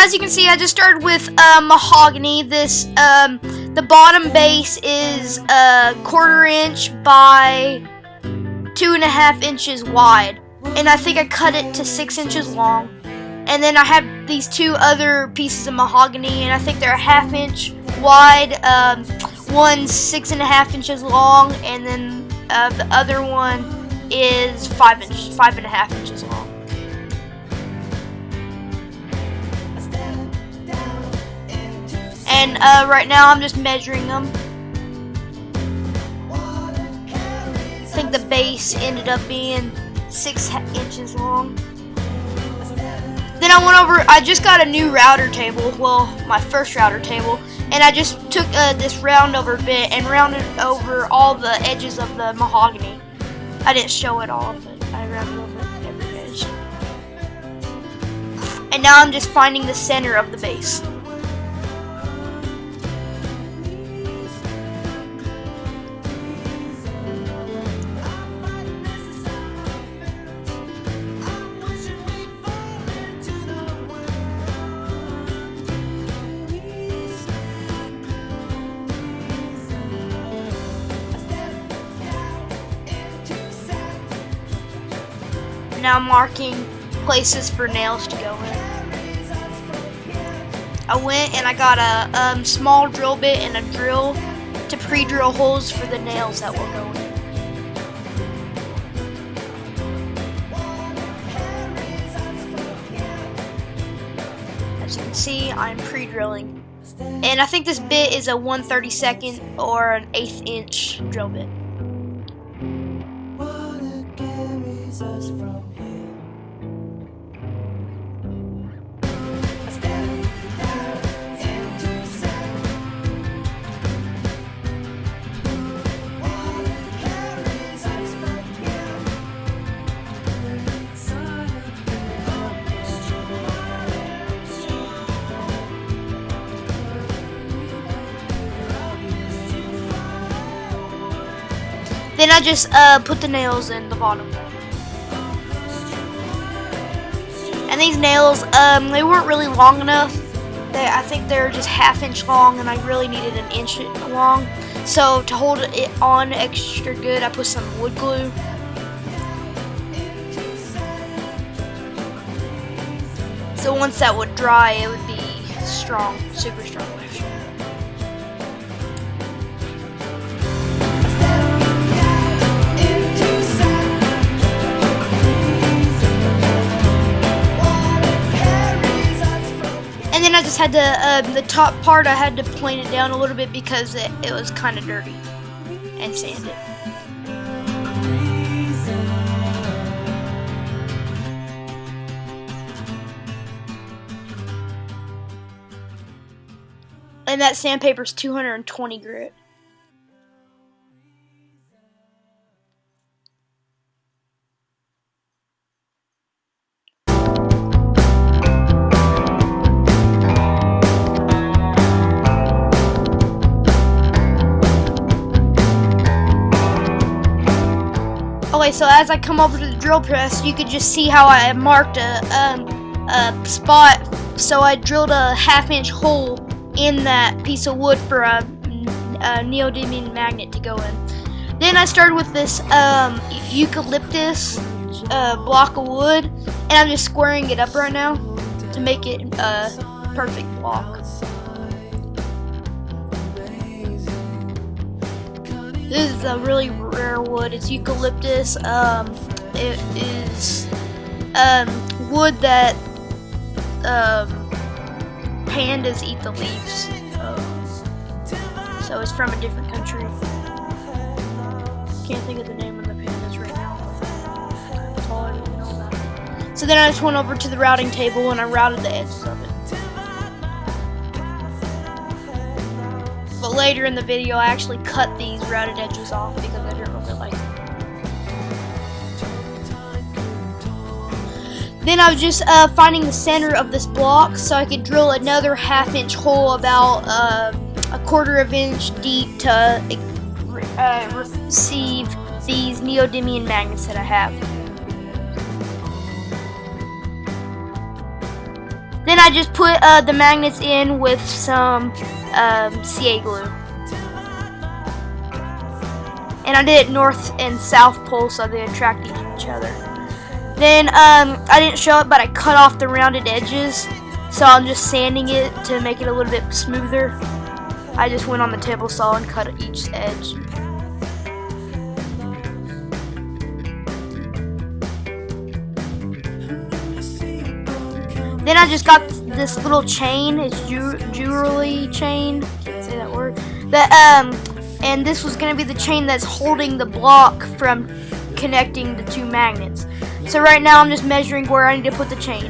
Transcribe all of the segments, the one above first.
as you can see, I just started with mahogany. This the bottom base is 1/4 inch by 2.5 inches wide, and I think I cut it to 6 inches long. And then I have these 2 other pieces of mahogany, and I think they're 1/2 inch wide. One's 6.5 inches long, and then the other one is 5.5 inches long. And right now I'm just measuring them. I think the base ended up being 6 inches long. Then I just got a new router table, well, my first router table, and I just took this round over bit and rounded over all the edges of the mahogany. I didn't show it all, but I rounded over every edge. And now I'm just finding the center of the base. Now I'm marking places for nails to go in. I went and I got a small drill bit and a drill to pre-drill holes for the nails that will go in. As you can see, I'm pre-drilling. And I think this bit is a 1/32 or an 1/8 inch drill bit. Then I just put the nails in the bottom. And these nails, they weren't really long enough. I think they're just 1/2 inch long, and I really needed an inch long. So to hold it on extra good, I put some wood glue. So once that would dry, it would be strong, super strong. And then I just had to, the top part I had to plane it down a little bit because it was kind of dirty and sanded. And that sandpaper's 220 grit. Okay, so as I come over to the drill press, you could just see how I marked a spot. So I drilled a 1/2 inch hole in that piece of wood for a neodymium magnet to go in. Then I started with this eucalyptus block of wood, and I'm just squaring it up right now to make it a perfect block. This is a really rare wood. It's eucalyptus. It is wood that pandas eat the leaves. So it's from a different country. Can't think of the name of the pandas right now. That's all I really know about it. So then I just went over to the routing table and I routed the edges of it. But later in the video, I actually cut these routed edges off because I didn't really like them. Then I was just finding the center of this block so I could drill another 1/2 inch hole about a 1/4 inch deep to receive these neodymium magnets that I have. Then I just put the magnets in with some CA glue. And I did it north and south pole so they attract each other. Then I didn't show it, but I cut off the rounded edges, so I'm just sanding it to make it a little bit smoother. I just went on the table saw and cut each edge. Then I just got this little chain. It's jewelry chain. Can't say that word. And this was going to be the chain that's holding the block from connecting the two magnets. So right now I'm just measuring where I need to put the chain.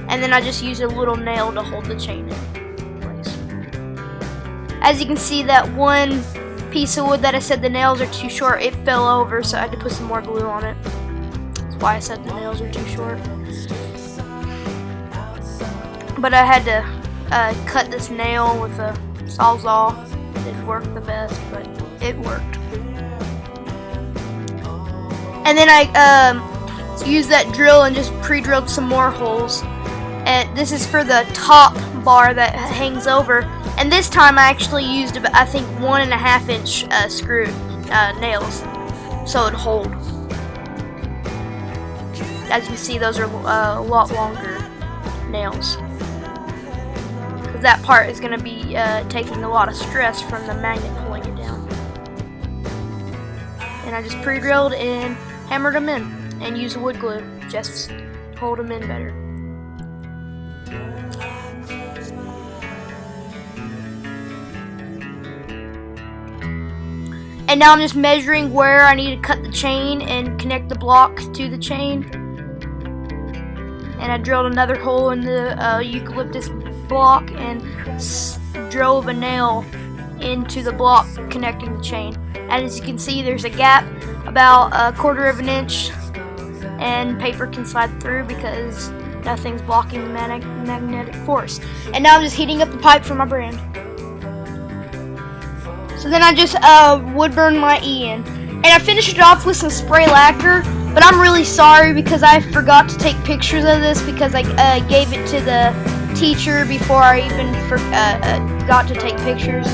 And then I just use a little nail to hold the chain in place. As you can see, that one piece of wood that I said the nails are too short, it fell over, so I had to put some more glue on it. That's why I said the nails are too short. But I had to cut this nail with a sawzall. It didn't work the best, but it worked. And then I used that drill and just pre-drilled some more holes. And this is for the top bar that hangs over. And this time I actually used, I think, 1.5 inch screw nails, so it'd hold. As you can see, those are a lot longer nails. Because that part is going to be taking a lot of stress from the magnet pulling it down. And I just pre-drilled and hammered them in, and used wood glue just to hold them in better. And now I'm just measuring where I need to cut the chain and connect the block to the chain. And I drilled another hole in the eucalyptus block and drove a nail into the block connecting the chain. And as you can see, there's a gap about 1/4 inch, and paper can slide through because nothing's blocking the magnetic force. And now I'm just heating up the pipe for my brand. So then I just wood burn my E in. And I finished it off with some spray lacquer, but I'm really sorry because I forgot to take pictures of this because I gave it to the teacher before I even got to take pictures.